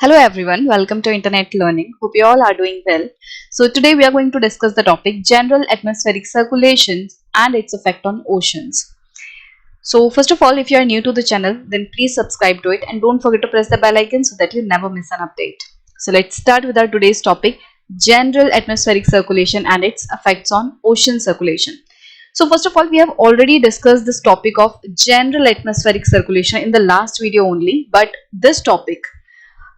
Hello everyone, welcome to Internet Learning. Hope you all are doing well. So today we are going to discuss the topic general atmospheric circulation and its effect on oceans. So first of all, if you are new to the channel, then please subscribe to it and don't forget to press the bell icon so that you never miss an update. So let's start with our today's topic, general atmospheric circulation and its effects on ocean circulation. So first of all, we have already discussed this topic of general atmospheric circulation in the last video only, but this topic,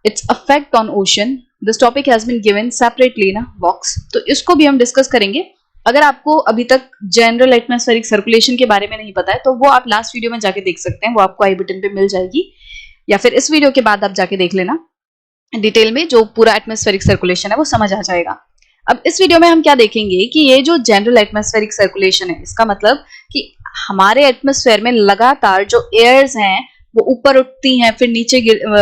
its effect on ocean, this topic has been given separately in a box. तो इसको भी हम discuss करेंगे. अगर आपको अभी तक general atmospheric circulation के बारे में नहीं पता है तो वो आप लास्ट वीडियो में जाके देख सकते हैं, वो आपको आई बटन पे मिल जाएगी, या फिर इस वीडियो के बाद आप जाके देख लेना डिटेल में, जो पूरा एटमॉस्फेरिक सर्कुलेशन है वो समझ आ जाएगा. अब इस वीडियो में हम क्या देखेंगे कि ये जो जनरल एटमॉस्फेरिक सर्कुलेशन है, इसका मतलब कि हमारे एटमॉस्फेयर में लगातार जो एयर्स हैं वो ऊपर उठती हैं, फिर नीचे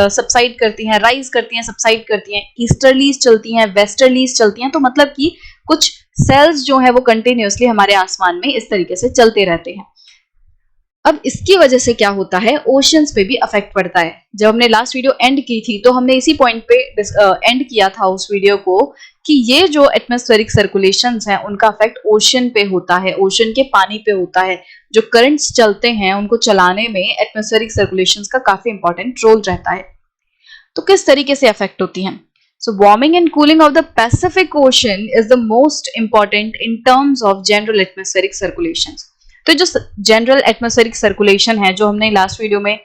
सबसाइड करती हैं, राइज करती हैं, सबसाइड करती हैं, ईस्टर्लीज चलती हैं, वेस्टर्लीज चलती हैं. तो मतलब कि कुछ सेल्स जो है वो कंटिन्यूअसली हमारे आसमान में इस तरीके से चलते रहते हैं. अब इसकी वजह से क्या होता है, ओशंस पे भी अफेक्ट पड़ता है. जब हमने लास्ट वीडियो एंड की थी तो हमने इसी पॉइंट पे एंड किया था उस वीडियो को कि ये जो एटमॉस्फेरिक सर्कुलेशंस हैं उनका अफेक्ट ओशन पे होता है, ओशन के पानी पे होता है. जो करंट्स चलते हैं उनको चलाने में एटमॉस्फेरिक सर्कुलेशंस का काफी इंपॉर्टेंट रोल रहता है. तो किस तरीके से अफेक्ट होती हैं? So warming and cooling of the Pacific Ocean is the most important in terms of general atmospheric circulations. तो जो जनरल एटमॉस्फेरिक सर्कुलेशन है, जो हमने लास्ट वीडियो में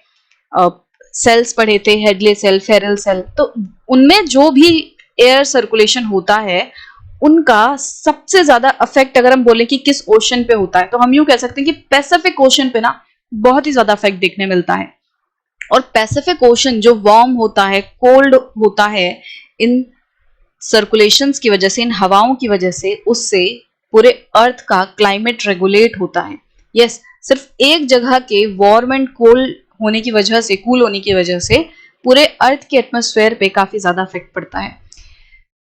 सेल्स पढ़े थे, हेडले सेल, फेरल सेल, तो उनमें जो भी एयर सर्कुलेशन होता है उनका सबसे ज्यादा अफेक्ट अगर हम बोले कि किस ओशन पे होता है तो हम यूं कह सकते हैं कि पैसिफिक ओशन पे ना बहुत ही ज्यादा अफेक्ट देखने मिलता है. और पैसिफिक ओशन जो वार्म होता है, कोल्ड होता है, इन सर्कुलेशंस की वजह से, इन हवाओं की वजह से, उससे पूरे अर्थ का क्लाइमेट रेगुलेट होता है. यस, सिर्फ एक जगह के वार्म एंड कोल्ड होने की वजह से, कूल होने की वजह से पूरे अर्थ के एटमॉस्फेयर पे काफी ज्यादा इफेक्ट पड़ता है.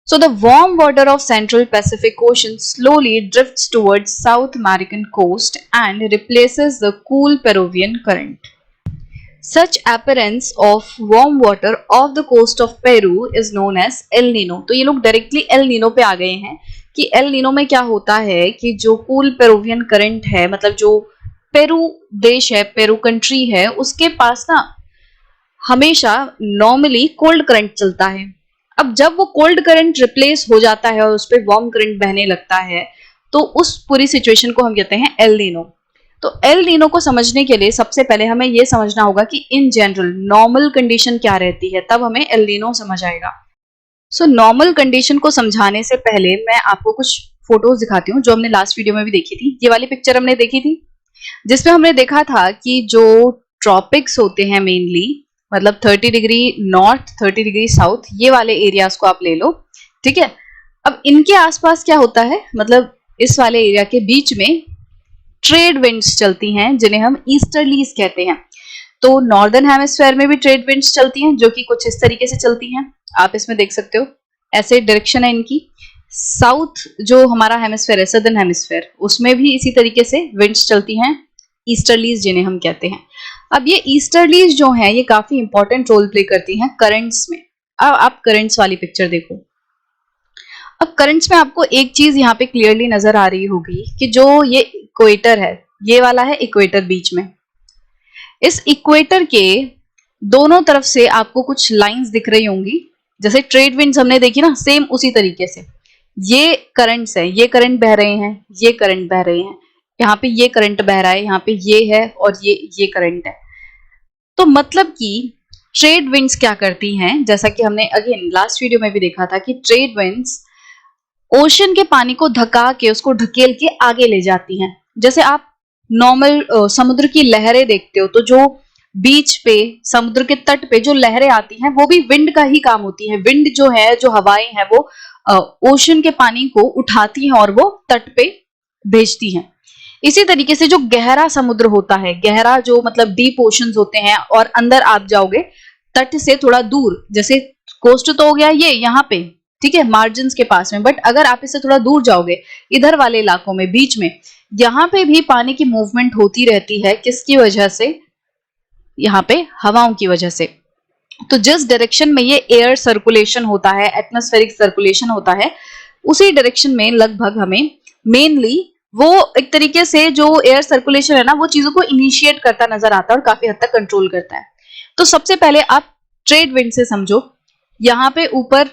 So the warm water of Central Pacific Ocean slowly drifts towards South American coast and replaces the cool Peruvian current. Such appearance of warm water off the coast of Peru is known as El Nino. तो ये लोग directly El Nino पे आ गए हैं कि L Nino में क्या होता है कि जो कूल पेरुवियन करंट है, मतलब जो पेरू देश है, पेरू कंट्री है, उसके पास ना हमेशा नॉर्मली कोल्ड करंट चलता है. अब जब वो कोल्ड करंट रिप्लेस हो जाता है और उस पर वार्म करंट बहने लगता है तो उस पूरी सिचुएशन को हम कहते हैं एल नीनो. तो एल नीनो को समझने के लिए सबसे पहले हमें ये समझना होगा कि इन जनरल नॉर्मल कंडीशन क्या रहती है, तब हमें एल नीनो समझ आएगा. सो नॉर्मल कंडीशन को समझाने से पहले मैं आपको कुछ फोटोज दिखाती हूँ जो हमने लास्ट वीडियो में भी देखी थी. ये वाली पिक्चर हमने देखी थी जिसमें हमने देखा था कि जो ट्रॉपिक्स होते हैं मेनली, मतलब 30 डिग्री नॉर्थ, 30 डिग्री साउथ, ये वाले एरियाज को आप ले लो, ठीक है. अब इनके आसपास क्या होता है, मतलब इस वाले एरिया के बीच में ट्रेड विंड्स चलती हैं जिन्हें हम ईस्टर्लीज कहते हैं. तो नॉर्दर्न हेमिस्फेयर में भी ट्रेड विंड्स चलती हैं जो कि कुछ इस तरीके से चलती हैं, आप इसमें देख सकते हो, ऐसे डायरेक्शन है इनकी. साउथ जो हमारा हेमिस्फेयर है, सदर्न हेमिस्फेयर, उसमें भी इसी तरीके से विंड्स चलती हैं, ईस्टर्लीज जिन्हें हम कहते हैं. अब ये ईस्टर्लीज जो हैं ये काफी इंपॉर्टेंट रोल प्ले करती हैं करंट्स में. अब आप करंट्स वाली पिक्चर देखो. अब करंट्स में आपको एक चीज यहाँ पे क्लियरली नजर आ रही होगी कि जो ये इक्वेटर है, ये वाला है इक्वेटर बीच में. इस इक्वेटर के दोनों तरफ से आपको कुछ लाइंस दिख रही होंगी, जैसे ट्रेड विंड्स हमने देखी ना, सेम उसी तरीके से ये करंट्स है, ये करंट बह रहे हैं, ये करंट बह रहे हैं, यहाँ पे ये करंट बह रहा है, यहाँ पे ये है और ये करंट है. तो मतलब कि ट्रेड विंड्स क्या करती हैं, जैसा कि हमने अगेन लास्ट वीडियो में भी देखा था कि ट्रेड विंड्स ओशन के पानी को धका के, उसको ढकेल के आगे ले जाती हैं. जैसे आप नॉर्मल समुद्र की लहरें देखते हो तो जो बीच पे, समुद्र के तट पे जो लहरें आती हैं वो भी विंड का ही काम होती है. विंड जो है, जो हवाएं हैं, वो ओशन के पानी को उठाती हैं और वो तट पे भेजती हैं. इसी तरीके से जो गहरा समुद्र होता है, गहरा जो मतलब डीप ओशंस होते हैं, और अंदर आप जाओगे तट से थोड़ा दूर, जैसे कोस्ट तो हो गया ये यहाँ पे, ठीक है, मार्जिन्स के पास में, बट अगर आप इससे थोड़ा दूर जाओगे इधर वाले इलाकों में, बीच में, यहाँ पे भी पानी की मूवमेंट होती रहती है. किसकी वजह से? यहाँ पे हवाओं की वजह से. तो जिस डायरेक्शन में ये एयर सर्कुलेशन होता है, एटमॉस्फेरिक सर्कुलेशन होता है, उसी डायरेक्शन में लगभग हमें मेनली वो एक तरीके से जो एयर सर्कुलेशन है ना, वो चीजों को इनिशिएट करता नजर आता है और काफी हद तक कंट्रोल करता है। तो सबसे पहले आप ट्रेड विंड से समझो। यहाँ पे ऊपर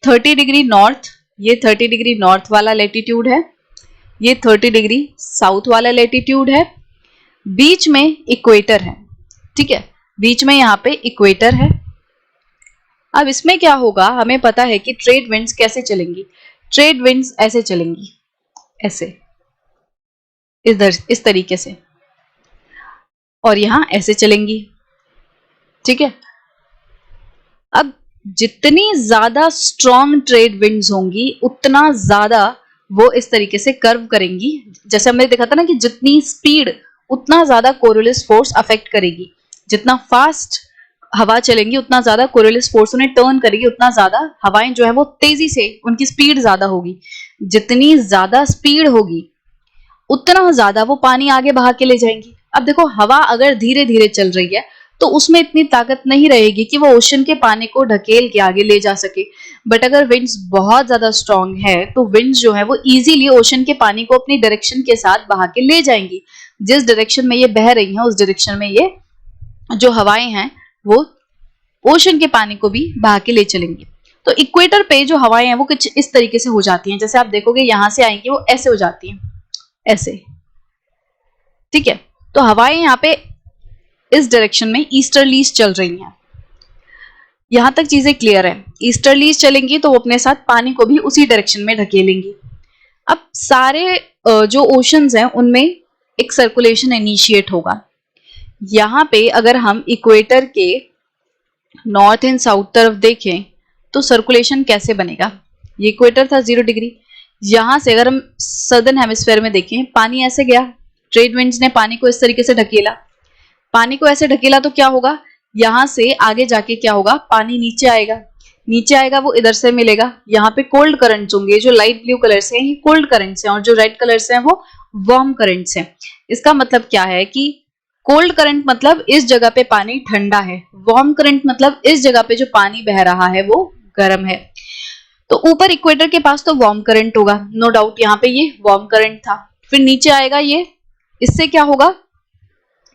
30 डिग्री नॉर्थ, ये 30 डिग्री नॉर्थ वाला लेटीट्यूड है, ये 30 डिग्री साउथ वाला लेटीट्यूड है, बीच में इक्वेटर है। ठीक है, बीच में यहाँ पे इक्वेटर है। अब इसमें क्या होगा, हमें पता है कि ट्रेड विंड्स कैसे चलेंगी। ट्रेड विंड्स ऐसे चलेंगी, ऐसे, इधर इस तरीके से, और यहां ऐसे चलेंगी। ठीक है, अब जितनी ज्यादा स्ट्रॉन्ग ट्रेड विंड्स होंगी उतना ज्यादा वो इस तरीके से कर्व करेंगी। जैसे हमने देखा था ना कि जितनी स्पीड उतना ज्यादा कोरियोलिस फोर्स अफेक्ट करेगी। जितना फास्ट हवा चलेंगी उतना ज्यादा कोरियोलिस फोर्स उन्हें टर्न करेगी, उतना ज्यादा हवाएं जो है वो तेजी से, उनकी स्पीड ज्यादा होगी। जितनी ज्यादा स्पीड होगी उतना ज्यादा वो पानी आगे बहा के ले जाएंगी। अब देखो, हवा अगर धीरे धीरे चल रही है तो उसमें इतनी ताकत नहीं रहेगी कि वो ओशन के पानी को ढकेल के आगे ले जा सके। बट अगर विंड्स बहुत ज्यादा स्ट्रांग है तो विंड्स जो है वो इजीली ओशन के पानी को अपनी डायरेक्शन के साथ बहा के ले जाएंगी। जिस डायरेक्शन में ये बह रही हैं उस डायरेक्शन में ये जो हवाएं हैं वो ओशन के पानी को भी बहा के ले चलेंगी। तो इक्वेटर पे जो हवाएं हैं वो कुछ इस तरीके से हो जाती हैं। जैसे आप देखोगे यहां से आएंगी वो ऐसे हो जाती हैं, ऐसे। ठीक है, तो हवाएं यहाँ पे इस डायरेक्शन में ईस्टर्लीज चल रही हैं। यहां तक चीजें क्लियर है। ईस्टर्लीज चलेंगी तो वो अपने साथ पानी को भी उसी डायरेक्शन में ढकेलेंगी। अब सारे जो ओशंस हैं उनमें एक सर्कुलेशन इनिशिएट होगा। यहाँ पे अगर हम इक्वेटर के नॉर्थ एंड साउथ तरफ देखें तो सर्कुलेशन कैसे बनेगा। ये इक्वेटर था 0 डिग्री। यहां से अगर हम सदर्न हेमिस्फेयर में देखें, पानी ऐसे गया, ट्रेड विंड्स ने पानी को इस तरीके से ढकेला। पानी को ऐसे ढकेला तो क्या होगा, यहां से आगे जाके क्या होगा, पानी नीचे आएगा। नीचे आएगा वो इधर से मिलेगा। यहाँ पे कोल्ड करंट्स होंगे, जो लाइट ब्लू कलर से हैं ये कोल्ड करंट्स हैं और जो रेड कलर से हैं वो वार्म करंट्स हैं। इसका मतलब क्या है कि कोल्ड करंट मतलब इस जगह पे पानी ठंडा है, वार्म करंट मतलब इस जगह पे जो पानी बह रहा है वो गर्म है। तो ऊपर इक्वेटर के पास तो वार्म करंट होगा, नो डाउट यहाँ पे ये वार्म करंट था। फिर नीचे आएगा ये, इससे क्या होगा,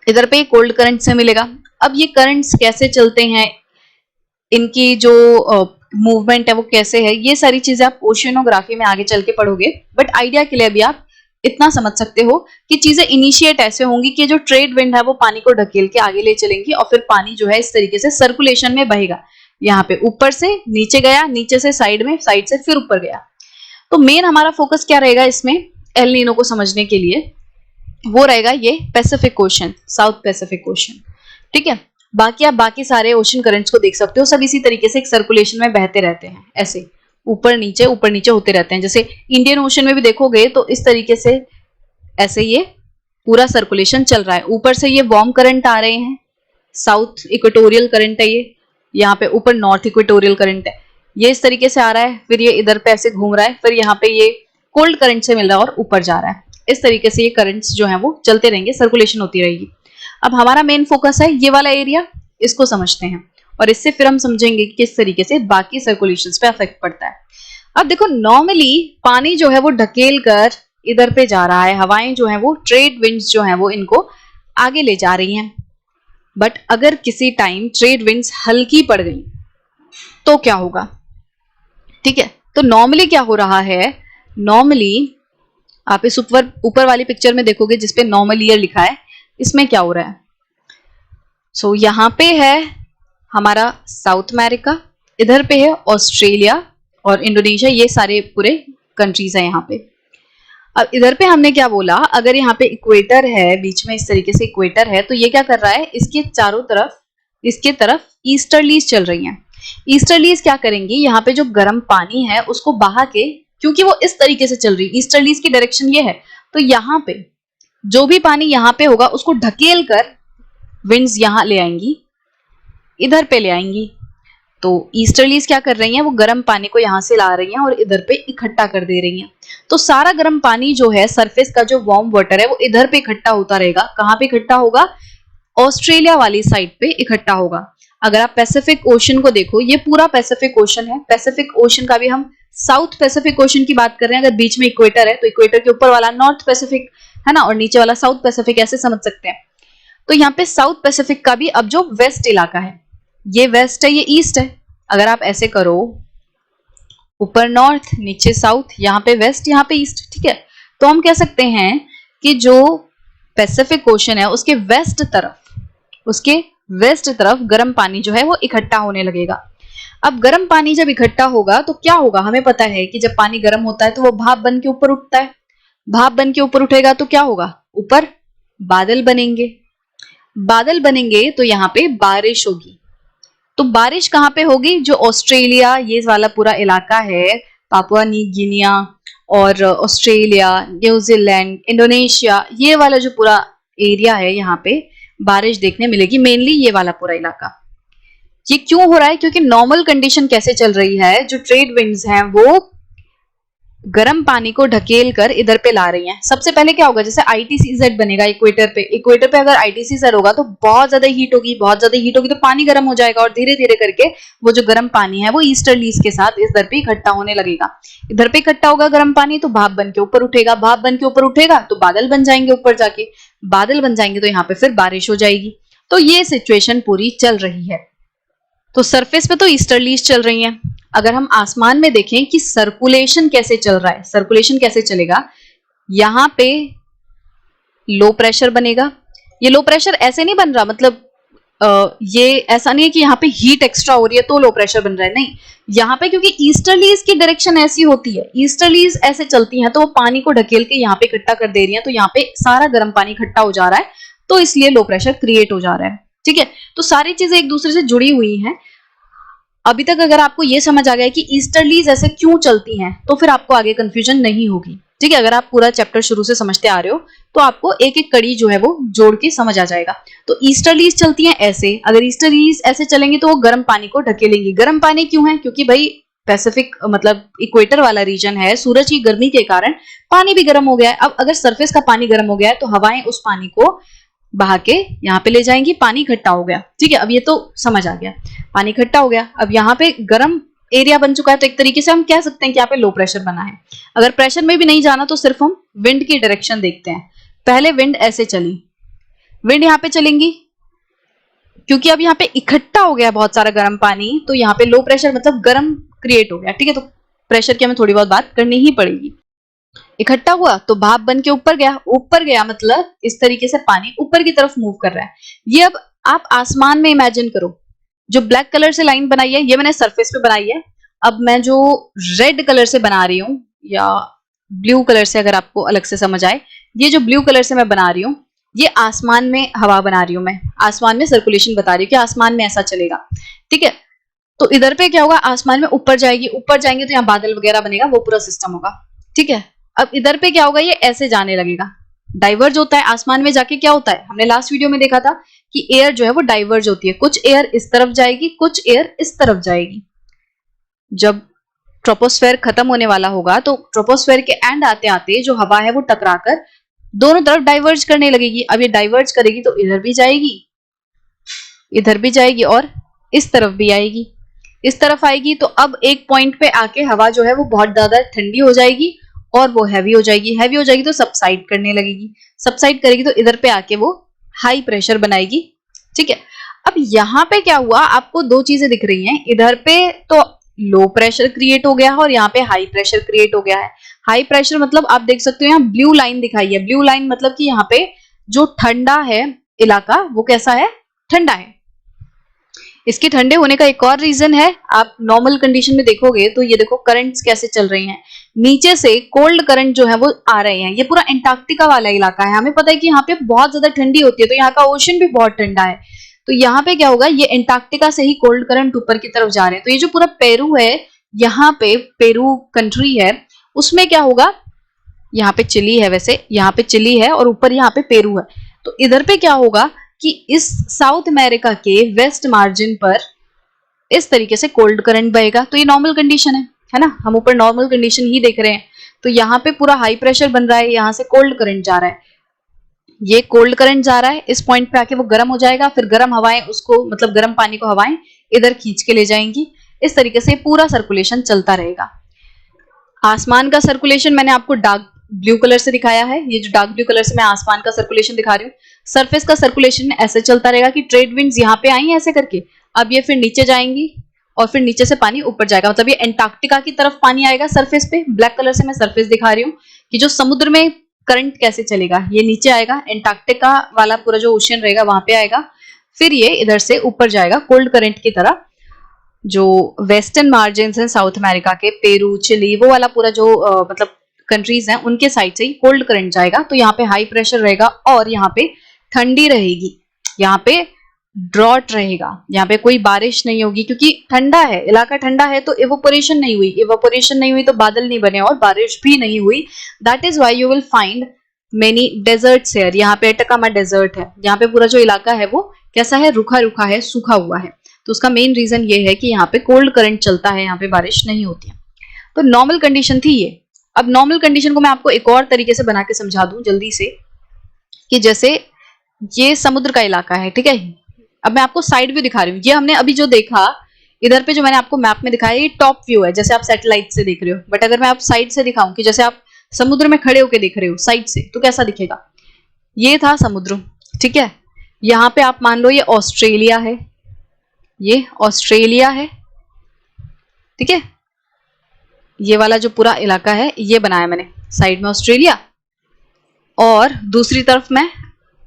इधर पे कोल्ड करंट से मिलेगा। अब ये करंट्स कैसे चलते हैं, इनकी जो मूवमेंट है वो कैसे है, ये सारी चीजें आप ओशियनोग्राफी में आगे चल के पढ़ोगे। बट आइडिया के लिए अभी आप इतना समझ सकते हो कि चीजें इनिशिएट ऐसे होंगी कि जो ट्रेड विंड है वो पानी को ढकेल के आगे ले चलेंगी और फिर पानी जो है इस तरीके से सर्कुलेशन में बहेगा। यहाँ पे ऊपर से नीचे गया, नीचे से साइड में, साइड से फिर ऊपर गया। तो मेन हमारा फोकस क्या रहेगा इसमें एल नीनो को समझने के लिए, वो रहेगा ये Pacific ocean, south Pacific ocean. ठीक है, बाकी आप बाकी सारे ओशन करंट्स को देख सकते हो, सब इसी तरीके से एक सर्कुलेशन में बहते रहते हैं, ऐसे ऊपर नीचे होते रहते हैं। जैसे इंडियन ओशन में भी देखोगे तो इस तरीके से ऐसे ये पूरा सर्कुलेशन चल रहा है। ऊपर से ये वार्म करंट आ रहे हैं, साउथ इक्वेटोरियल करंट है ये, यहाँ पे ऊपर नॉर्थ इक्वेटोरियल करंट है, ये इस तरीके से आ रहा है, फिर ये इधर पे ऐसे घूम रहा है, फिर यहाँ पे ये कोल्ड करंट से मिल रहा है और ऊपर जा रहा है। इस तरीके से ये करंट्स जो हैं वो चलते रहेंगे, सर्कुलेशन होती रहेगी। अब हमारा मेन फोकस है ये वाला एरिया, इसको समझते हैं और इससे फिर हम समझेंगे कि किस तरीके से बाकी सर्कुलेशंस पे अफेक्ट पड़ता है। अब देखो, नॉर्मली पानी जो है वो ढकेल कर इधर पे जा रहा है, हवाएं जो है वो ट्रेड विंड्स जो है वो इनको आगे ले जा रही हैं। बट अगर किसी टाइम ट्रेड विंड्स हल्की पड़ गई तो क्या होगा। ठीक है, तो नॉर्मली क्या हो रहा है, नॉर्मली आप इस ऊपर वाली पिक्चर में देखोगे जिसपे नॉर्मल ईयर लिखा है, इसमें क्या हो रहा है। सो यहाँ पे है हमारा साउथ अमेरिका, इधर पे है ऑस्ट्रेलिया और इंडोनेशिया, ये सारे पूरे कंट्रीज हैं यहाँ पे। अब इधर पे हमने क्या बोला, अगर यहाँ पे इक्वेटर है, बीच में इस तरीके से इक्वेटर है, तो ये क्या कर रहा है, इसके चारों तरफ, इसके तरफ ईस्टर्लीज चल रही हैं। ईस्टर्लीज क्या करेंगी, यहाँ पे जो गर्म पानी है उसको बहा के, क्योंकि वो इस तरीके से चल रही है, ईस्टर्लीज की डायरेक्शन ये है, तो यहाँ पे जो भी पानी यहाँ पे होगा उसको ढकेल कर विंड्स यहाँ ले आएंगी, इधर पे ले आएंगी। तो ईस्टर्लीज क्या कर रही हैं, वो गर्म पानी को यहाँ से ला रही हैं और इधर पे इकट्ठा कर दे रही हैं। तो सारा गर्म पानी जो है, सरफेस का जो वार्म वाटर है, वो इधर पे इकट्ठा होता रहेगा। कहाँ पे इकट्ठा होगा, ऑस्ट्रेलिया वाली साइड पे इकट्ठा होगा। अगर आप पैसिफिक ओशन को देखो, ये पूरा पैसिफिक ओशन है। पैसिफिक ओशन का भी हम साउथ पैसिफिक ओशन की बात कर रहे हैं। अगर बीच में इक्वेटर है तो इक्वेटर के ऊपर वाला नॉर्थ पैसिफिक है ना, और नीचे वाला साउथ पैसिफिक, ऐसे समझ सकते हैं। तो यहाँ पे साउथ पैसिफिक का भी अब जो वेस्ट इलाका है, ये वेस्ट है, ये ईस्ट है। अगर आप ऐसे करो, ऊपर नॉर्थ, नीचे साउथ, यहाँ पे वेस्ट, यहाँ पे ईस्ट, ठीक है। तो हम कह सकते हैं कि जो पैसिफिक ओशन है उसके वेस्ट तरफ गर्म पानी जो है वो इकट्ठा होने लगेगा। अब गर्म पानी जब इकट्ठा होगा तो क्या होगा, हमें पता है कि जब पानी गर्म होता है तो वो भाप बन के ऊपर उठता है। भाप बन के ऊपर उठेगा तो क्या होगा, ऊपर बादल बनेंगे। बादल बनेंगे तो यहाँ पे बारिश होगी। तो बारिश कहाँ पे होगी, जो ऑस्ट्रेलिया ये वाला पूरा इलाका है, पापुआ न्यू गिनिया और ऑस्ट्रेलिया, न्यूजीलैंड, इंडोनेशिया, ये वाला जो पूरा एरिया है, यहाँ पे बारिश देखने मिलेगी। मेनली ये वाला पूरा इलाका। ये क्यों हो रहा है, क्योंकि नॉर्मल कंडीशन कैसे चल रही है, जो ट्रेड विंड्स हैं वो गर्म पानी को ढकेल कर इधर पे ला रही हैं। सबसे पहले क्या होगा, जैसे आईटीसीजेड बनेगा इक्वेटर पे अगर आईटीसीजेड होगा तो बहुत ज्यादा हीट होगी तो पानी गर्म हो जाएगा, और धीरे धीरे करके वो जो गर्म पानी है वो ईस्टर्लीज के साथ इधर पे इकट्ठा होने लगेगा। इधर पे इकट्ठा होगा गर्म पानी तो भाप बन के ऊपर उठेगा, भाप बन के ऊपर उठेगा तो बादल बन जाएंगे, ऊपर जाके बादल बन जाएंगे तो यहाँ पे फिर बारिश हो जाएगी। तो ये सिचुएशन पूरी चल रही है। तो सरफेस पे तो ईस्टर्लीज चल रही हैं। अगर हम आसमान में देखें कि सर्कुलेशन कैसे चल रहा है, सर्कुलेशन कैसे चलेगा, यहाँ पे लो प्रेशर बनेगा। ये लो प्रेशर ऐसे नहीं बन रहा, मतलब ये ऐसा नहीं है कि यहाँ पे हीट एक्स्ट्रा हो रही है तो लो प्रेशर बन रहा है, नहीं। यहाँ पे क्योंकि ईस्टर्लीज की डायरेक्शन ऐसी होती है, ईस्टर्लीज ऐसे चलती हैं तो वो पानी को ढकेल के यहाँ पे इकट्ठा कर दे रही है, तो यहाँ पे सारा गर्म पानी इकट्ठा हो जा रहा है, तो इसलिए लो प्रेशर क्रिएट हो जा रहा है, ठीक है। तो सारी चीजें एक दूसरे से जुड़ी हुई हैं। अभी तक अगर आपको ये समझ आ गया है कि ईस्टर्लीज ऐसे क्यों चलती हैं, तो फिर आपको आगे कंफ्यूजन नहीं होगी, ठीक है। अगर आप पूरा चैप्टर शुरू से समझते आ रहे हो तो आपको एक एक कड़ी जो है वो जोड़ के समझ आ जाएगा। तो ईस्टर्लीज चलती हैं ऐसे, अगर ईस्टर्लीज ऐसे चलेंगे तो वो गर्म पानी को ढकेलेंगी। गर्म पानी क्यों है, क्योंकि भाई पैसिफिक मतलब इक्वेटर वाला रीजन है, सूरज की गर्मी के कारण पानी भी गर्म हो गया है। अब अगर सरफेस का पानी गर्म हो गया है तो हवाएं उस पानी को बहा के यहाँ पे ले जाएंगी, पानी इकट्ठा हो गया, ठीक है। अब ये तो समझ आ गया, पानी इकट्ठा हो गया। अब यहाँ पे गर्म एरिया बन चुका है, तो एक तरीके से हम कह सकते हैं कि यहाँ पे लो प्रेशर बना है। अगर प्रेशर में भी नहीं जाना तो सिर्फ हम विंड की डायरेक्शन देखते हैं। पहले विंड ऐसे चली, विंड यहाँ पे चलेंगी, क्योंकि अब यहाँ पे इकट्ठा हो गया बहुत सारा गर्म पानी, तो यहाँ पे लो प्रेशर मतलब गर्म क्रिएट हो गया, ठीक है। तो प्रेशर की हमें थोड़ी बहुत बात करनी ही पड़ेगी। इकट्ठा हुआ तो भाप बन के ऊपर गया मतलब इस तरीके से पानी ऊपर की तरफ मूव कर रहा है। ये अब आप आसमान में इमेजिन करो, जो ब्लैक कलर से लाइन बनाई है ये मैंने सरफेस पे बनाई है। अब मैं जो रेड कलर से बना रही हूँ, या ब्लू कलर से अगर आपको अलग से समझ आए, ये जो ब्लू कलर से मैं बना रही हूँ, ये आसमान में हवा बना रही हूँ, मैं आसमान में सर्कुलेशन बता रही हूँ कि आसमान में ऐसा चलेगा, ठीक है। तो इधर पे क्या होगा, आसमान में ऊपर जाएंगे तो यहाँ बादल वगैरह बनेगा, वो पूरा सिस्टम होगा, ठीक है। अब इधर पे क्या होगा, ये ऐसे जाने लगेगा, डाइवर्ज होता है। आसमान में जाके क्या होता है, हमने लास्ट वीडियो में देखा था कि एयर जो है वो डाइवर्ज होती है, कुछ एयर इस तरफ जाएगी, कुछ एयर इस तरफ जाएगी। जब ट्रोपोस्फेयर खत्म होने वाला होगा तो ट्रोपोस्फेयर के एंड आते आते जो हवा है वो टकराकर दोनों तरफ डाइवर्ज करने लगेगी। अब ये डाइवर्ज करेगी तो इधर भी जाएगी और इस तरफ भी आएगी, इस तरफ आएगी। तो अब एक पॉइंट पे आके हवा जो है वो बहुत ज्यादा ठंडी हो जाएगी और वो हैवी हो जाएगी तो सबसाइड करने लगेगी, सबसाइड करेगी तो इधर पे आके वो हाई प्रेशर बनाएगी, ठीक है। अब यहाँ पे क्या हुआ, आपको दो चीजें दिख रही हैं, इधर पे तो लो प्रेशर क्रिएट हो गया है और यहाँ पे हाई प्रेशर क्रिएट हो गया है। हाई प्रेशर मतलब आप देख सकते हो यहाँ ब्लू लाइन दिखाई है, ब्लू लाइन मतलब कि यहाँ पे जो ठंडा है इलाका वो कैसा है, ठंडा है। इसके ठंडे होने का एक और रीजन है, आप नॉर्मल कंडीशन में देखोगे तो ये देखो करंट्स कैसे चल रही हैं, नीचे से कोल्ड करंट जो है वो आ रहे हैं। ये पूरा एंटार्क्टिका वाला इलाका है, हमें पता है कि यहाँ पे बहुत ज्यादा ठंडी होती है, तो यहाँ का ओशन भी बहुत ठंडा है। तो यहाँ पे क्या होगा, ये एंटार्क्टिका से ही कोल्ड करंट ऊपर की तरफ जा रहे हैं। तो ये जो पूरा पेरू है, यहाँ पे पेरू कंट्री है, उसमें क्या होगा, यहाँ पे चिली है, वैसे यहाँ पे चिली है और ऊपर यहाँ पे पेरू है। तो इधर पे क्या होगा कि इस साउथ अमेरिका के वेस्ट मार्जिन पर इस तरीके से कोल्ड करंट बहेगा। तो ये नॉर्मल कंडीशन है ना, हम ऊपर नॉर्मल कंडीशन ही देख रहे हैं। तो यहाँ पे पूरा हाई प्रेशर बन रहा है, यहाँ से कोल्ड करंट जा रहा है। ये कोल्ड करंट जा रहा है, इस पॉइंट पे आके वो गर्म हो जाएगा, फिर गर्म हवाएं उसको मतलब गर्म पानी को हवाएं इधर खींच के ले जाएंगी। इस तरीके से पूरा सर्कुलेशन चलता रहेगा। आसमान का सर्कुलेशन मैंने आपको डार्क ब्लू कलर से दिखाया है, ये जो डार्क ब्लू कलर से मैं आसमान का सर्कुलेशन दिखा रही हूँ। सरफेस का सर्कुलेशन ऐसे चलता रहेगा कि ट्रेड विंड्स यहाँ पे आई ऐसे करके, अब ये फिर नीचे जाएंगी और फिर नीचे से पानी ऊपर जाएगा, मतलब ये एंटार्क्टिका की तरफ पानी आएगा सरफेस पे। ब्लैक कलर से मैं सरफेस दिखा रही हूँ कि जो समुद्र में करंट कैसे चलेगा, ये नीचे आएगा, एंटार्क्टिका वाला पूरा जो ओशियन रहेगा वहां पे आएगा, फिर ये इधर से ऊपर जाएगा कोल्ड करंट की तरह। जो वेस्टर्न मार्जिन है साउथ अमेरिका के, पेरू, चिली, वो वाला पूरा जो मतलब कंट्रीज हैं उनके साइड से ही कोल्ड करंट जाएगा, तो यहाँ पे हाई प्रेशर रहेगा और यहाँ पे ठंडी रहेगी, यहाँ पे ड्रॉट रहेगा, यहाँ पे कोई बारिश नहीं होगी क्योंकि ठंडा है, इलाका ठंडा है, तो इवोपोरेशन नहीं हुई, इवोपोरेशन नहीं हुई तो बादल नहीं बने और बारिश भी नहीं हुई। That is why you will find many deserts here. यहाँ पे अटकामा डेजर्ट है, यहाँ पे पूरा जो इलाका है वो कैसा है, रूखा रूखा है, सूखा हुआ है, तो उसका मेन रीजन ये है कि यहाँ पे कोल्ड करंट चलता है, यहाँ पे बारिश नहीं होती है। तो नॉर्मल कंडीशन थी ये। अब नॉर्मल कंडीशन को मैं आपको एक और तरीके से बना के समझा दूं जल्दी से, कि जैसे ये समुद्र का इलाका है, ठीक है। अब मैं आपको साइड व्यू दिखा रही हूँ, ये हमने अभी जो देखा इधर पे जो मैंने आपको मैप में दिखाया ये टॉप व्यू है, जैसे आप सैटेलाइट से देख रहे हो, बट अगर मैं आप साइड से दिखाऊं कि जैसे आप समुद्र में खड़े होकर देख रहे हो साइड से, तो कैसा दिखेगा। ये था समुद्र, ठीक है। यहाँ पे आप मान लो ये ऑस्ट्रेलिया है, ये ऑस्ट्रेलिया है, ठीक है। ये वाला जो पूरा इलाका है ये बनाया मैंने, साइड में ऑस्ट्रेलिया और दूसरी तरफ मैं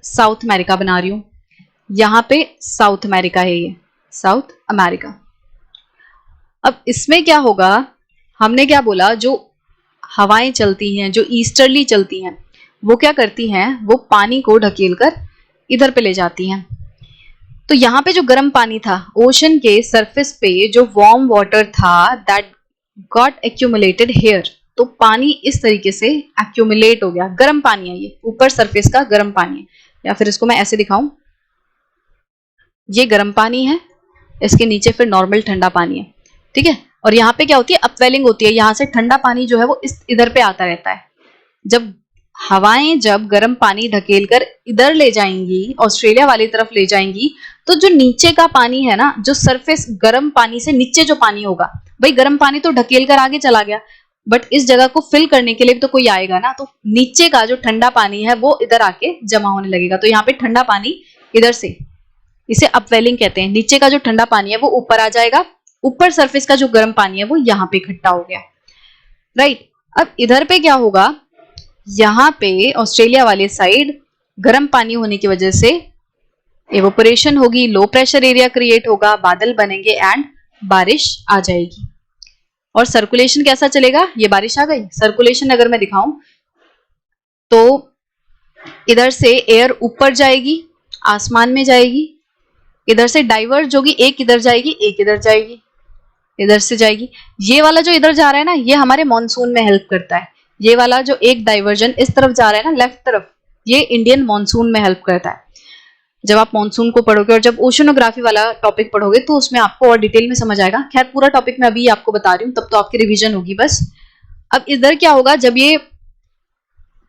साउथ अमेरिका बना रही हूं। यहां पे साउथ अमेरिका है, ये साउथ अमेरिका। अब इसमें क्या होगा, हमने क्या बोला, जो हवाएं चलती हैं जो ईस्टर्ली चलती हैं वो क्या करती हैं, वो पानी को ढकेल कर इधर पे ले जाती हैं। तो यहाँ पे जो गर्म पानी था ओशन के सरफेस पे, जो वार्म वाटर था दैट गॉट एक्यूमुलेटेड हेयर, तो पानी इस तरीके से एक्यूमुलेट हो गया, गर्म पानी है ये, ऊपर सरफेस का गर्म पानी है, या फिर इसको मैं ऐसे दिखाऊं, ये गर्म पानी है, इसके नीचे फिर नॉर्मल ठंडा पानी है, ठीक है। और यहाँ पे क्या होती है, अपवेलिंग होती है, यहाँ से ठंडा पानी जो है वो इस इधर पे आता रहता है। जब हवाएं जब गर्म पानी ढकेल कर इधर ले जाएंगी, ऑस्ट्रेलिया वाली तरफ ले जाएंगी, तो जो नीचे का पानी है ना, जो सरफेस गर्म पानी से नीचे जो पानी होगा, भाई गर्म पानी तो ढकेल कर आगे चला गया, बट इस जगह को फिल करने के लिए भी तो कोई आएगा ना, तो नीचे का जो ठंडा पानी है वो इधर आके जमा होने लगेगा। तो यहाँ पे ठंडा पानी इधर से, इसे अपवेलिंग कहते हैं, नीचे का जो ठंडा पानी है वो ऊपर आ जाएगा, ऊपर सरफेस का जो गर्म पानी है वो यहाँ पे इकट्ठा हो गया, राइट। अब इधर पे क्या होगा, यहाँ पे ऑस्ट्रेलिया वाले साइड गर्म पानी होने की वजह से एवोपरेशन होगी, लो प्रेशर एरिया क्रिएट होगा, बादल बनेंगे एंड बारिश आ जाएगी। और सर्कुलेशन कैसा चलेगा, ये बारिश आ गई, सर्कुलेशन अगर मैं दिखाऊं तो इधर से एयर ऊपर जाएगी, आसमान में जाएगी, इधर से डाइवर्ज होगी, एक इधर जाएगी एक इधर जाएगी, इधर से जाएगी। ये वाला जो इधर जा रहा है ना, ये हमारे मॉनसून में हेल्प करता है। ये वाला जो एक डाइवर्जन इस तरफ जा रहा है ना, लेफ्ट तरफ, ये इंडियन मॉनसून में हेल्प करता है। जब आप मॉनसून को पढ़ोगे और जब ओशनोग्राफी वाला टॉपिक पढ़ोगे तो उसमें आपको और डिटेल में समझ आएगा। खैर पूरा टॉपिक मैं अभी आपको बता रही हूँ, तब तो आपकी रिवीजन होगी बस। अब इधर क्या होगा, जब ये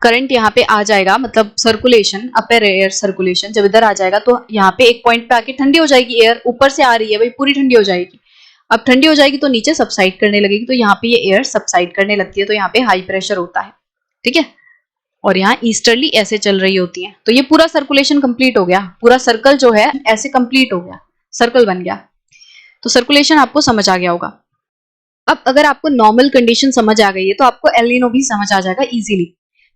करंट यहाँ पे आ जाएगा, मतलब सर्कुलेशन, अपर एयर सर्कुलेशन जब इधर आ जाएगा, तो यहाँ पे एक पॉइंट पे आके ठंडी हो जाएगी, एयर ऊपर से आ रही है भाई, पूरी ठंडी हो जाएगी। अब ठंडी हो जाएगी तो नीचे सबसाइड करने लगेगी, तो यहाँ पे ये एयर सबसाइड करने लगती है, तो यहाँ पे हाई प्रेशर होता है, ठीक है। और यहाँ ईस्टर्ली ऐसे चल रही होती है, तो ये पूरा सर्कुलेशन कंप्लीट हो गया, पूरा सर्कल जो है ऐसे कंप्लीट हो गया, सर्कल बन गया। तो सर्कुलेशन आपको समझ आ गया होगा। अब अगर आपको नॉर्मल कंडीशन समझ आ गई है तो आपको एल नीनो भी समझ आ जाएगा इजीली,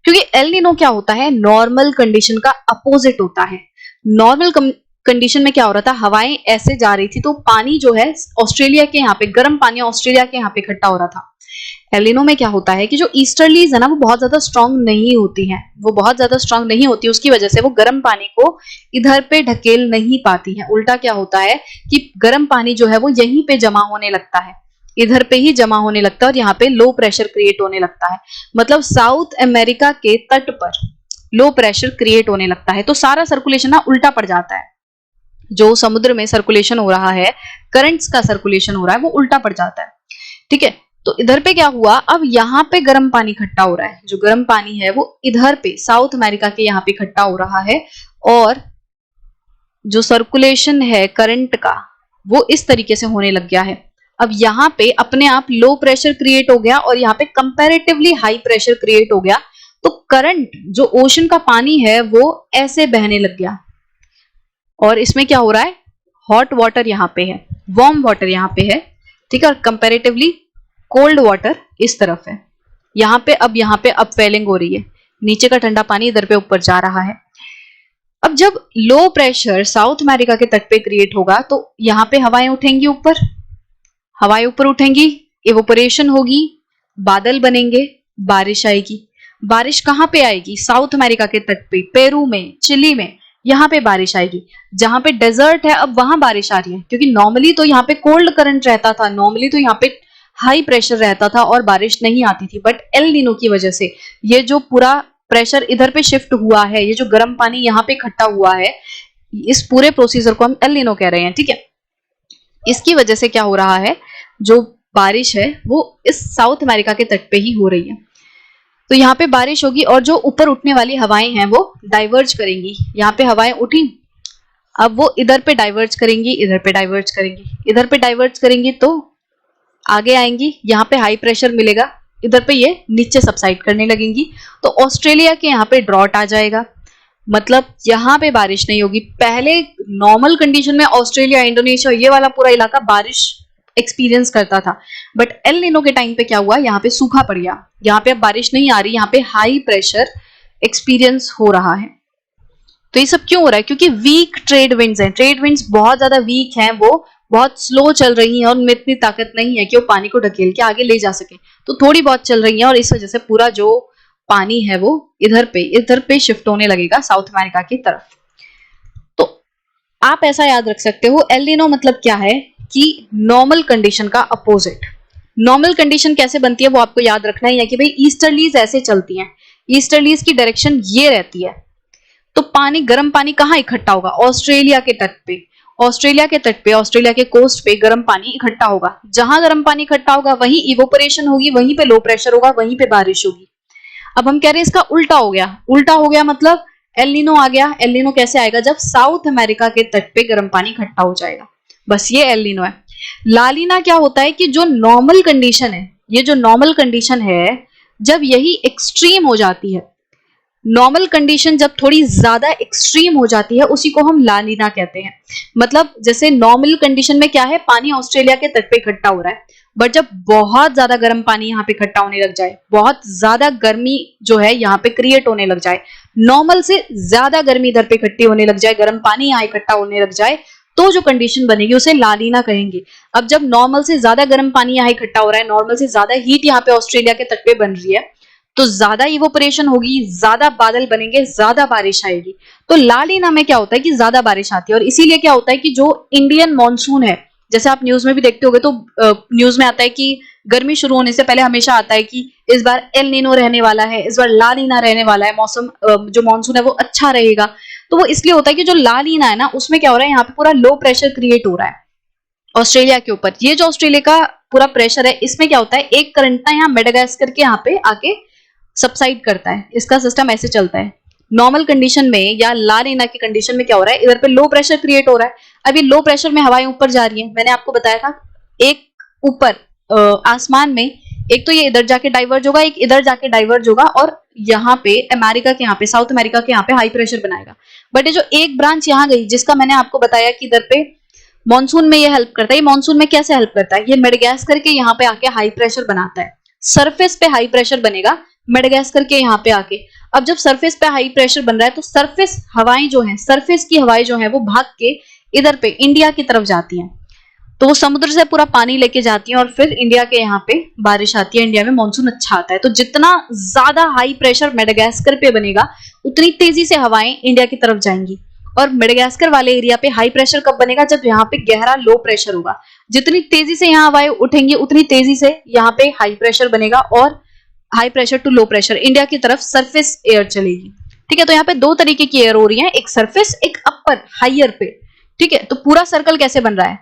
क्योंकि एल नीनो क्या होता है, नॉर्मल कंडीशन का अपोजिट होता है। नॉर्मल कंडीशन में क्या हो रहा था, हवाएं ऐसे जा रही थी तो पानी जो है ऑस्ट्रेलिया के यहाँ पे, गर्म पानी ऑस्ट्रेलिया के यहाँ पे इकट्ठा हो रहा था। एल नीनो में क्या होता है कि जो ईस्टर्लीज है ना वो बहुत ज्यादा स्ट्रांग नहीं होती हैं, वो बहुत ज्यादा स्ट्रांग नहीं होती, उसकी वजह से वो गर्म पानी को इधर पे ढकेल नहीं पाती है। उल्टा क्या होता है कि गर्म पानी जो है वो यहीं पे जमा होने लगता है, इधर पे ही जमा होने लगता है, और यहाँ पे लो प्रेशर क्रिएट होने लगता है। मतलब साउथ अमेरिका के तट पर लो प्रेशर क्रिएट होने लगता है, तो सारा सर्कुलेशन ना उल्टा पड़ जाता है। जो समुद्र में सर्कुलेशन हो रहा है, करंट्स का सर्कुलेशन हो रहा है, वो उल्टा पड़ जाता है, ठीक है। तो इधर पे क्या हुआ, अब यहाँ पे गर्म पानी इकट्ठा हो रहा है, जो गर्म पानी है वो इधर पे साउथ अमेरिका के यहाँ पे इकट्ठा हो रहा है, और जो सर्कुलेशन है करंट का वो इस तरीके से होने लग गया है। अब यहाँ पे अपने आप लो प्रेशर क्रिएट हो गया और यहाँ पे कंपैरेटिवली हाई प्रेशर क्रिएट हो गया, तो करंट जो ओशन का पानी है वो ऐसे बहने लग गया, और इसमें क्या हो रहा है, हॉट वाटर यहाँ पे है, वार्म वाटर यहाँ पे है, ठीक है, और कंपैरेटिवली कोल्ड वाटर इस तरफ है। यहाँ पे अपवेलिंग हो रही है, नीचे का ठंडा पानी इधर पे ऊपर जा रहा है। अब जब लो प्रेशर साउथ अमेरिका के तट पे क्रिएट होगा तो यहाँ पे हवाएं उठेंगी ऊपर, हवाएं ऊपर उठेंगी, इवोपरेशन होगी, बादल बनेंगे, बारिश आएगी। बारिश कहाँ पे आएगी, साउथ अमेरिका के तट पे, पेरू में, चिली में, यहाँ पे बारिश आएगी। जहां पे डेजर्ट है अब वहां बारिश आ रही है, क्योंकि नॉर्मली तो यहाँ पे कोल्ड करंट रहता था, नॉर्मली तो यहाँ पे हाई प्रेशर रहता था और बारिश नहीं आती थी, बट एल नीनो की वजह से ये जो पूरा प्रेशर इधर पे शिफ्ट हुआ है, ये जो गर्म पानी यहाँ पे इकट्ठा हुआ है, इस पूरे प्रोसीजर को हम एल नीनो कह रहे हैं, ठीक है। इसकी वजह से क्या हो रहा है, जो बारिश है वो इस साउथ अमेरिका के तट पे ही हो रही है। तो यहाँ पे बारिश होगी और जो ऊपर उठने वाली हवाएं हैं वो डाइवर्ज करेंगी। यहाँ पे हवाएं उठी, अब वो इधर पे डाइवर्ज करेंगी, इधर पे डाइवर्ज करेंगी, इधर पे डाइवर्ज करेंगी तो आगे आएंगी, यहाँ पे हाई प्रेशर मिलेगा, इधर पे ये नीचे सबसाइड करने लगेंगी, तो ऑस्ट्रेलिया के यहाँ पे ड्रॉट आ जाएगा, मतलब यहाँ पे बारिश नहीं होगी। पहले नॉर्मल कंडीशन में ऑस्ट्रेलिया, इंडोनेशिया, ये वाला पूरा इलाका बारिश एक्सपीरियंस करता था, बट एल नीनो के टाइम पे क्या हुआ, यहाँ पे सूखा पड़ गया, यहाँ पे अब बारिश नहीं आ रही, यहाँ पे हाई प्रेशर एक्सपीरियंस हो रहा है। तो ये सब क्यों हो रहा है, क्योंकि वीक ट्रेड विंड्स हैं, ट्रेड विंड्स बहुत ज्यादा वीक हैं, वो बहुत स्लो चल रही हैं और उनमें इतनी ताकत नहीं है कि वो पानी को ढकेल के आगे ले जा सके, तो थोड़ी बहुत चल रही हैं और इस वजह से पूरा जो पानी है वो इधर पे शिफ्ट होने लगेगा साउथ अमेरिका की तरफ। तो आप ऐसा याद रख सकते हो, एल नीनो मतलब क्या है कि नॉर्मल कंडीशन का अपोजिट। नॉर्मल कंडीशन कैसे बनती है वो आपको याद रखना ही है कि भाई ईस्टर्लीज ऐसे चलती हैं, ईस्टर्लीज की डायरेक्शन ये रहती है, तो पानी, गर्म पानी कहाँ इकट्ठा होगा, ऑस्ट्रेलिया के तट पे, ऑस्ट्रेलिया के तट पे, ऑस्ट्रेलिया के कोस्ट पे गर्म पानी इकट्ठा होगा। जहां गर्म पानी इकट्ठा होगा वहीं इवोपरेशन होगी, वहीं पे लो प्रेशर होगा, वहीं पे बारिश होगी। अब हम कह रहे हैं इसका उल्टा हो गया, उल्टा हो गया मतलब एल नीनो आ गया। एल नीनो कैसे आएगा, जब साउथ अमेरिका के तट पे गर्म पानी इकट्ठा हो जाएगा, बस ये एल नीनो है। ला नीना क्या होता है कि जो नॉर्मल कंडीशन है, ये जो नॉर्मल कंडीशन है, जब यही एक्सट्रीम हो जाती है, नॉर्मल कंडीशन जब थोड़ी ज्यादा एक्सट्रीम हो जाती है, उसी को हम ला नीना कहते हैं। मतलब जैसे नॉर्मल कंडीशन में क्या है, पानी ऑस्ट्रेलिया के तट पे इकट्ठा हो रहा है, बट जब बहुत ज्यादा गर्म पानी यहाँ पे इकट्ठा होने लग जाए, बहुत ज्यादा गर्मी जो है यहाँ पे क्रिएट होने लग जाए, नॉर्मल से ज्यादा गर्मी इधर पे इकट्ठी होने लग जाए, गर्म पानी यहाँ इकट्ठा होने लग जाए, तो जो कंडीशन बनेगी उसे ला नीना कहेंगे। अब जब नॉर्मल से ज्यादा गर्म पानी यहाँ इकट्ठा हो रहा है, नॉर्मल से ज्यादा हीट यहाँ पे ऑस्ट्रेलिया के तट पे बन रही है, तो ज्यादा इवोपरेशन होगी, ज्यादा बादल बनेंगे, ज्यादा बारिश आएगी। तो ला नीना में क्या होता है कि ज्यादा बारिश आती है, और इसीलिए क्या होता है कि जो इंडियन मॉनसून है, जैसे आप न्यूज में भी देखते होंगे, तो न्यूज में आता है कि गर्मी शुरू होने से पहले हमेशा आता है कि इस बार एल नीनो रहने वाला है, इस बार ला नीना रहने वाला है, मौसम जो मॉनसून है वो अच्छा रहेगा। तो वो इसलिए होता है कि जो ला नीना है ना, उसमें क्या हो रहा है, यहाँ पे पूरा लो प्रेशर क्रिएट हो रहा है ऑस्ट्रेलिया के ऊपर। ये जो ऑस्ट्रेलिया का पूरा प्रेशर है, इसमें क्या होता है, एक करंट ना यहाँ मेडागास्कर के यहाँ पे आके सबसाइड करता है, इसका सिस्टम ऐसे चलता है। नॉर्मल कंडीशन में या ला नीना की कंडीशन में क्या हो रहा है, इधर पे लो प्रेशर क्रिएट हो रहा है, अभी लो प्रेशर में हवाएं ऊपर जा रही हैं, मैंने आपको बताया था, एक ऊपर आसमान में, एक तो ये इधर जाके डाइवर्ज होगा, एक इधर जाके डाइवर्ज होगा, और यहाँ पे अमेरिका के यहाँ पे, साउथ अमेरिका के यहाँ पे हाई प्रेशर बनाएगा। बट ये जो एक ब्रांच यहाँ गई, जिसका मैंने आपको बताया कि इधर पे मॉनसून में ये हेल्प करता है, ये मॉनसून में कैसे हेल्प करता है, ये मेडागास्कर के यहाँ पे आके हाई प्रेशर बनाता है, सरफेस पे हाई प्रेशर बनेगा मेडागास्कर के यहाँ पे आके। अब जब सरफेस पे हाई प्रेशर बन रहा है, तो सरफेस हवाएं जो हैं, सरफेस की हवाएं जो हैं, वो भाग के इधर पे इंडिया की तरफ जाती हैं, तो वो समुद्र से पूरा पानी लेके जाती हैं और फिर इंडिया के यहाँ पे बारिश आती है, इंडिया में मॉनसून अच्छा आता है। तो जितना ज्यादा हाई प्रेशर मेडागास्कर पे बनेगा, उतनी तेजी से हवाएं इंडिया की तरफ जाएंगी। और मेडागास्कर वाले एरिया पे हाई प्रेशर कब बनेगा, जब यहाँ पे गहरा लो प्रेशर होगा। जितनी तेजी से यहाँ हवाएं उठेंगी, उतनी तेजी से यहाँ पे हाई प्रेशर बनेगा, और high pressure to low pressure India की तरफ सरफेस एयर चलेगी। ठीक है, तो यहाँ पे दो तरीके की एयर हो रही है, एक सरफेस, एक अपर हाइयर पे। ठीक है, तो पूरा सर्कल कैसे बन रहा है,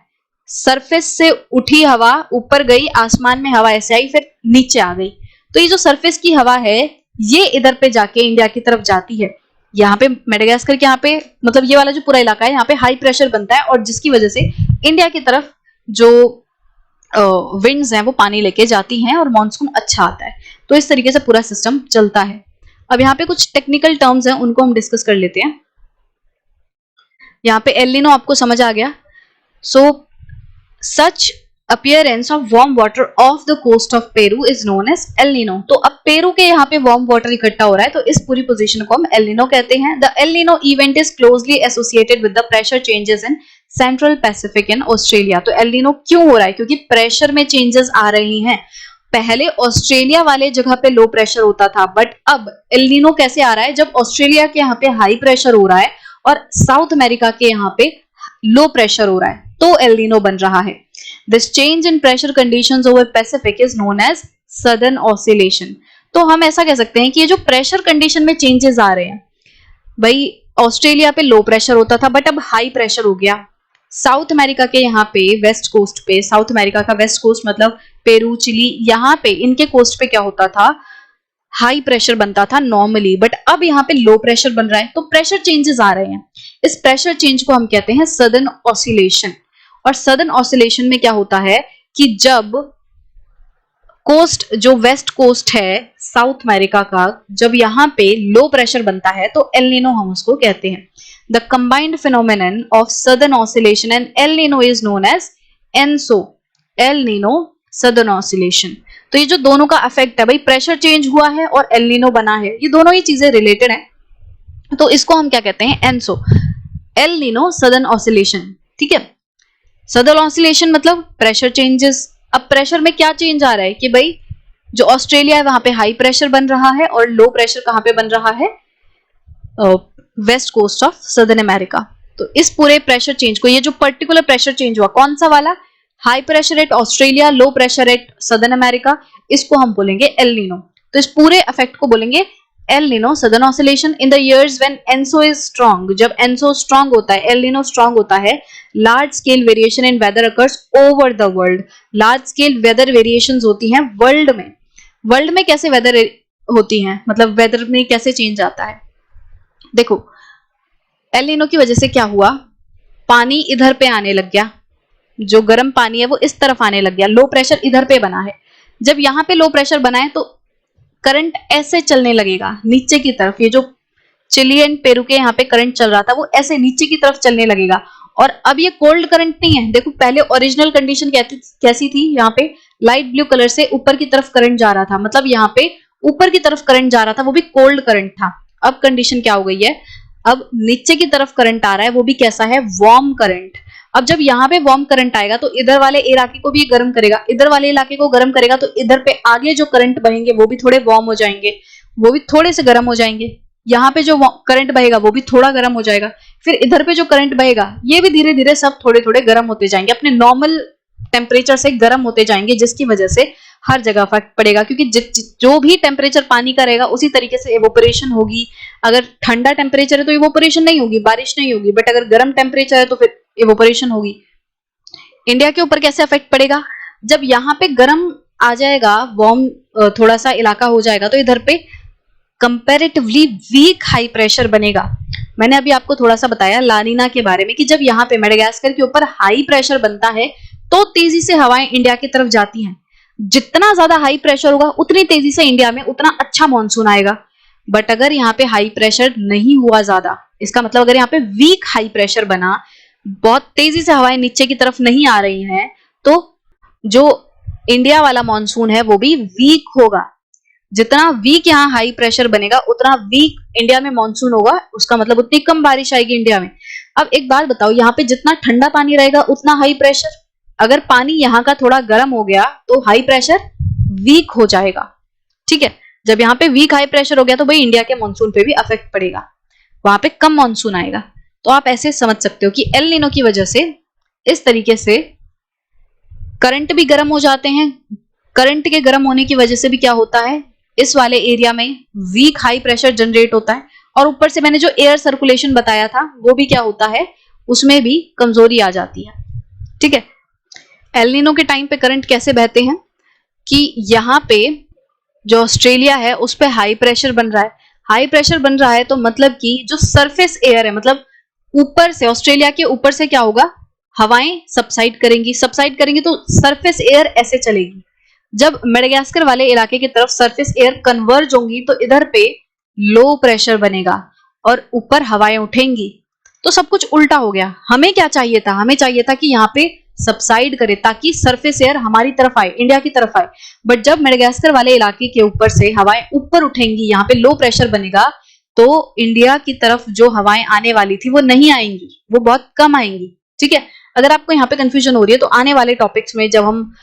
सरफेस से उठी हवा ऊपर गई, आसमान में हवा ऐसे आई फिर नीचे आ गई। तो ये जो सरफेस की हवा है ये इधर पे जाके इंडिया की तरफ जाती है। यहाँ पे मेडागास्कर के यहाँ पे मतलब ये वाला जो पूरा इलाका है यहाँ पे हाई प्रेशर बनता है और जिसकी वजह से इंडिया की तरफ जो विंड्स हैं वो पानी लेके जाती हैं और मॉनसून अच्छा आता है। तो इस तरीके से पूरा सिस्टम चलता है। अब यहाँ पे कुछ टेक्निकल टर्म्स हैं उनको हम डिस्कस कर लेते हैं। यहाँ पे एल नीनो आपको समझ आ गया। सो सच appearance of warm water off the coast of Peru is known as El Nino। तो अब पेरू के यहाँ पे वार्म वाटर इकट्ठा हो रहा है तो इस पूरी पोजीशन को हम एल नीनो कहते हैं। The El Nino event is closely associated with the pressure changes in central Pacific in Australia. तो एल नीनो क्यों हो रहा है? क्योंकि प्रेशर में चेंजेस आ रही हैं। पहले ऑस्ट्रेलिया वाले जगह पे लो प्रेशर होता था बट अब एल नीनो कैसे आ रहा है? जब ऑस्ट्रेलिया के यहाँ पे हाई प्रेशर हो रहा है और साउथ अमेरिका के यहाँ पे लो प्रेशर हो रहा है तो एल नीनो बन रहा है। This change in pressure conditions over Pacific is known as southern oscillation। तो हम ऐसा कह सकते हैं कि ये जो प्रेशर कंडीशन में चेंजेस आ रहे हैं, भाई ऑस्ट्रेलिया पे लो प्रेशर होता था बट अब हाई प्रेशर हो गया। साउथ अमेरिका के यहाँ पे वेस्ट कोस्ट पे, साउथ अमेरिका का वेस्ट कोस्ट मतलब पेरू, चिली, यहाँ पे इनके कोस्ट पे क्या होता था? हाई प्रेशर बनता था नॉर्मली बट अब यहाँ पे लो प्रेशर बन रहा है तो प्रेशर चेंजेस आ रहे हैं। इस प्रेशर चेंज को हम कहते हैं सदर्न ऑसिलेशन। और सदर्न ऑसिलेशन में क्या होता है कि जब कोस्ट जो वेस्ट कोस्ट है साउथ अमेरिका का, जब यहाँ पे लो प्रेशर बनता है तो एल नीनो हम उसको कहते हैं। The combined phenomenon of southern oscillation and El Nino is known as ENSO. El Nino southern oscillation. तो ये जो दोनों का इफेक्ट है, भाई प्रेशर चेंज हुआ है और एल नीनो बना है, ये दोनों ही चीजें रिलेटेड है तो इसको हम क्या कहते हैं? ENSO, El Nino southern oscillation. ठीक है, सदर्न ऑसिलेशन मतलब प्रेशर चेंजेस। अब प्रेशर में क्या चेंज आ रहा है कि भाई जो ऑस्ट्रेलिया है वहां पे हाई प्रेशर बन रहा है और लो प्रेशर कहां पे बन रहा है? West coast of southern America. तो इस पूरे प्रेशर चेंज को, ये जो पर्टिकुलर प्रेशर चेंज हुआ कौन सा वाला? High pressure at Australia, low pressure at southern America, इसको हम बोलेंगे एल नीनो। तो इस पूरे इफेक्ट को बोलेंगे El Nino southern oscillation. In the years when ENSO is strong, जब एनसो स्ट्रांग होता है, एल नीनो स्ट्रांग होता है, large scale variation in weather occurs over the world. Large scale weather variations होती हैं वर्ल्ड में। वर्ल्ड में कैसे वेदर होती हैं, मतलब वेदर में कैसे चेंज आता है? देखो एल नीनो की वजह से क्या हुआ, पानी इधर पे आने लग गया, जो गर्म पानी है वो इस तरफ आने लग गया, लो प्रेशर इधर पे बना है। जब यहाँ पे लो प्रेशर बना है तो करंट ऐसे चलने लगेगा नीचे की तरफ। ये जो चिली एंड पेरू के यहाँ पे करंट चल रहा था वो ऐसे नीचे की तरफ चलने लगेगा। और अब ये कोल्ड करंट नहीं है, देखो पहले ओरिजिनल कंडीशन कैसी थी, यहाँ पे लाइट ब्लू कलर से ऊपर की तरफ करंट जा रहा था, मतलब यहाँ पे ऊपर की तरफ करंट जा रहा था, वो भी कोल्ड करंट था। अब कंडीशन क्या हो गई है, अब नीचे की तरफ करंट आ रहा है, वो भी कैसा है? Warm current. अब जब यहाँ पे वार्म करंट आएगा तो इधर वाले इलाके को भी गर्म करेगा, इधर वाले इलाके को गर्म करेगा तो इधर पे आगे जो करंट बहेंगे वो भी थोड़े वार्म हो जाएंगे, वो भी थोड़े से गर्म हो जाएंगे। यहाँ पे जो करंट बहेगा वो भी थोड़ा गर्म हो जाएगा, फिर इधर पे जो करंट बहेगा ये भी धीरे धीरे सब थोड़े थोड़े गर्म होते जाएंगे, अपने नॉर्मल टेम्परेचर से गर्म होते जाएंगे, जिसकी वजह से हर जगह फर्क पड़ेगा। क्योंकि जो भी टेम्परेचर पानी का रहेगा उसी तरीके से एवोपरेशन होगी। अगर ठंडा टेम्परेचर है तो एवोपरेशन नहीं होगी, बारिश नहीं होगी, बट अगर गर्म टेम्परेचर है तो फिर एवोपरेशन होगी। इंडिया के ऊपर कैसे इफेक्ट पड़ेगा, जब यहाँ पे गर्म आ जाएगा, वार्म थोड़ा सा इलाका हो जाएगा तो इधर पे कंपैरेटिवली वीक हाई प्रेशर बनेगा। मैंने अभी आपको थोड़ा सा बताया लानीना के बारे में कि जब यहाँ पे मेडागास्कर के ऊपर हाई प्रेशर बनता है तो तेजी से हवाएं इंडिया की तरफ जाती हैं। जितना ज्यादा हाई प्रेशर होगा उतनी तेजी से इंडिया में उतना अच्छा मॉनसून आएगा। बट अगर यहाँ पे हाई प्रेशर नहीं हुआ ज्यादा, इसका मतलब अगर यहाँ पे वीक हाई प्रेशर बना, बहुत तेजी से हवाएं नीचे की तरफ नहीं आ रही हैं, तो जो इंडिया वाला मॉनसून है वो भी वीक होगा। जितना वीक यहाँ हाई प्रेशर बनेगा उतना वीक इंडिया में मॉनसून होगा, उसका मतलब उतनी कम बारिश आएगी इंडिया में। अब एक बात बताओ, यहाँ पे जितना ठंडा पानी रहेगा उतना हाई प्रेशर, अगर पानी यहाँ का थोड़ा गर्म हो गया तो हाई प्रेशर वीक हो जाएगा। ठीक है, जब यहाँ पे वीक हाई प्रेशर हो गया तो भाई इंडिया के मॉनसून पे भी अफेक्ट पड़ेगा, वहां पे कम मॉनसून आएगा। तो आप ऐसे समझ सकते हो कि एल नीनो की वजह से इस तरीके से करंट भी गर्म हो जाते हैं। करंट के गर्म होने की वजह से भी क्या होता है, इस वाले एरिया में वीक हाई प्रेशर जनरेट होता है, और ऊपर से मैंने जो एयर सर्कुलेशन बताया था वो भी क्या होता है, उसमें भी कमजोरी आ जाती है। ठीक है, एल नीनो के टाइम पे करंट कैसे बहते हैं कि यहाँ पे जो ऑस्ट्रेलिया है उस पे हाई प्रेशर बन रहा है। हाई प्रेशर बन रहा है तो मतलब कि जो सरफेस एयर है, मतलब ऊपर से, ऑस्ट्रेलिया के ऊपर से क्या होगा, हवाएं सबसाइड करेंगी तो सरफेस एयर ऐसे चलेगी। जब मेडागास्कर वाले इलाके की तरफ सरफेस एयर कन्वर्ज होंगी तो इधर पे लो प्रेशर बनेगा और ऊपर हवाएं उठेंगी। तो सब कुछ उल्टा हो गया। हमें क्या चाहिए था, हमें चाहिए था कि यहाँ पे सबसाइड करे ताकि सरफेस एयर हमारी तरफ आए, इंडिया की तरफ आए। बट जब मेडागास्कर वाले इलाके के ऊपर से हवाएं ऊपर उठेंगी, यहाँ पे लो प्रेशर बनेगा, तो इंडिया की तरफ जो हवाएं आने वाली थी वो नहीं आएंगी, वो बहुत कम आएंगी। ठीक है, अगर आपको यहाँ पे कंफ्यूजन हो रही है तो आने वाले टॉपिक्स में जब हम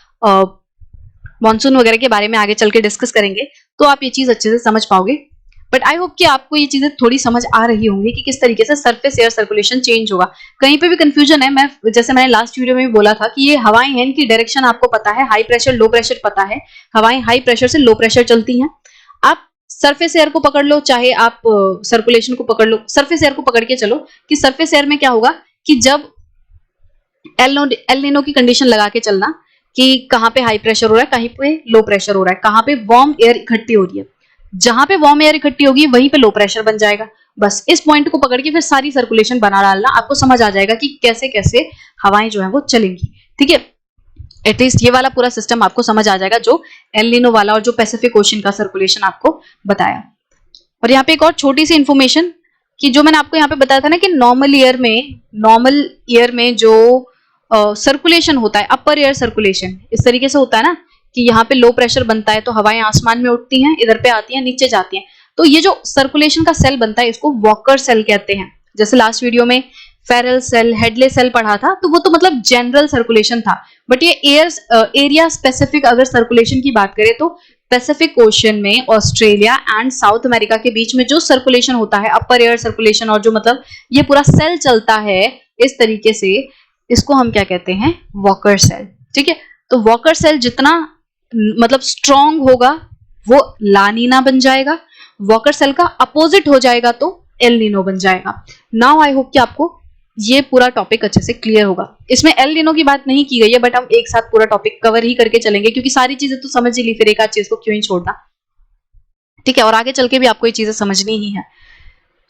मॉनसून वगैरह के बारे में आगे चल के डिस्कस करेंगे तो आप ये चीज अच्छे से समझ पाओगे। बट आई होप कि आपको ये चीजें थोड़ी समझ आ रही होंगी कि किस तरीके से सरफेस एयर सर्कुलेशन चेंज होगा। कहीं पे भी कंफ्यूजन है, मैं जैसे मैंने लास्ट वीडियो में भी बोला था कि ये हवाएं हैं, इनकी डायरेक्शन आपको पता है, हाई प्रेशर लो प्रेशर पता है, हवाएं हाई प्रेशर से लो प्रेशर चलती हैं। आप सरफेस एयर को पकड़ लो, चाहे आप सर्कुलेशन को पकड़ लो, सरफेस एयर को पकड़ के चलो कि सरफेस एयर में क्या होगा कि जब एल नीनो की कंडीशन लगा के चलना कि कहाँ पे हाई प्रेशर हो रहा है, कहीं पे लो प्रेशर हो रहा है, कहाँ पे वार्म एयर इकट्ठी हो रही है। जहां पे वार्म एयर इकट्ठी होगी वहीं पे लो प्रेशर बन जाएगा। बस इस पॉइंट को पकड़ के फिर सारी सर्कुलेशन बना डालना, आपको समझ आ जाएगा कि कैसे कैसे हवाएं जो है वो चलेंगी। ठीक है, एटलीस्ट ये वाला पूरा सिस्टम आपको समझ आ जाएगा, जो एल नीनो वाला और जो पैसिफिक ओशन का सर्कुलेशन आपको बताया। और यहाँ पे एक और छोटी सी इंफॉर्मेशन कि जो मैंने आपको यहाँ पे बताया था ना कि नॉर्मल ईयर में जो सर्कुलेशन होता है, अपर एयर सर्कुलेशन इस तरीके से होता है ना कि यहाँ पे लो प्रेशर बनता है तो हवाएं आसमान में उठती हैं, इधर पे आती हैं, नीचे जाती हैं। तो ये जो सर्कुलेशन का सेल बनता है इसको वॉकर सेल कहते हैं। जैसे लास्ट वीडियो में फेरल सेल, हेडले सेल पढ़ा था, तो वो तो मतलब जनरल सर्कुलेशन था। बट ये एरिया स्पेसिफिक अगर सर्कुलेशन की बात करें तो पैसिफिक ओशन में ऑस्ट्रेलिया एंड साउथ अमेरिका के बीच में जो सर्कुलेशन होता है, अपर एयर सर्कुलेशन, और जो मतलब ये पूरा सेल चलता है इस तरीके से, इसको हम क्या कहते हैं, वॉकर सेल। ठीक है, तो वॉकर सेल जितना मतलब स्ट्रॉन्ग होगा वो ला नीना बन जाएगा, वॉकर सेल का अपोजिट हो जाएगा तो एल नीनो बन जाएगा। नाउ आई होप कि आपको ये पूरा टॉपिक अच्छे से क्लियर होगा। इसमें एल नीनो की बात नहीं की गई है, बट हम एक साथ पूरा टॉपिक कवर ही करके चलेंगे क्योंकि सारी चीजें तो समझ ही ली, फिर एक आध चीज को क्यों ही छोड़ना। ठीक है, और आगे चल के भी आपको ये चीजें समझनी ही है।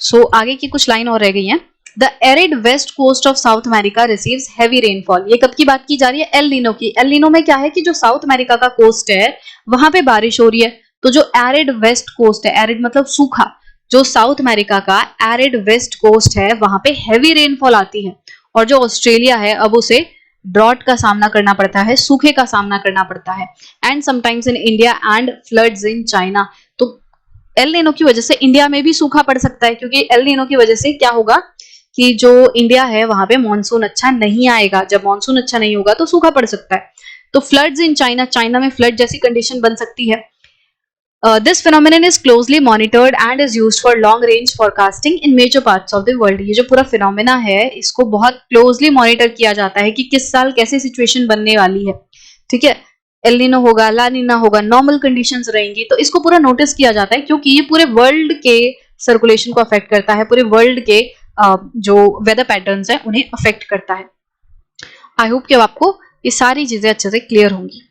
सो आगे की कुछ लाइन और रह गई हैं। The arid west coast of South America receives heavy rainfall. ये कब की बात की जा रही है, एल नीनो की। एल नीनो में क्या है कि जो साउथ अमेरिका का कोस्ट है वहां पे बारिश हो रही है, तो जो एरिड वेस्ट कोस्ट है, एरिड मतलब सूखा, जो साउथ अमेरिका का एरिड वेस्ट कोस्ट है वहां पे हैवी रेनफॉल आती है। और जो ऑस्ट्रेलिया है अब उसे ड्रॉट का सामना करना पड़ता है, सूखे का सामना करना पड़ता है। And sometimes in India and floods in China. तो एल नीनो की वजह से इंडिया में भी सूखा पड़ सकता है, क्योंकि एल नीनो की वजह से क्या होगा कि जो इंडिया है वहां पे मॉनसून अच्छा नहीं आएगा। जब मॉनसून अच्छा नहीं होगा तो सूखा पड़ सकता है। तो फ्लड्स इन चाइना, चाइना में फ्लड जैसी कंडीशन बन सकती है। This phenomenon is closely monitored and is used for long range forecasting in major parts of the world. ये जो पूरा फिनोमेना है इसको बहुत क्लोजली मॉनिटर किया जाता है कि किस साल कैसी सिचुएशन बनने वाली है। ठीक है, एल नीनो होगा, ला नीना होगा, नॉर्मल कंडीशंस रहेंगी, तो इसको पूरा नोटिस किया जाता है क्योंकि ये पूरे वर्ल्ड के सर्कुलेशन को अफेक्ट करता है, पूरे वर्ल्ड के जो वेदर पैटर्न्स हैं उन्हें अफेक्ट करता है। आई होप कि अब आपको ये सारी चीजें अच्छे से क्लियर होंगी।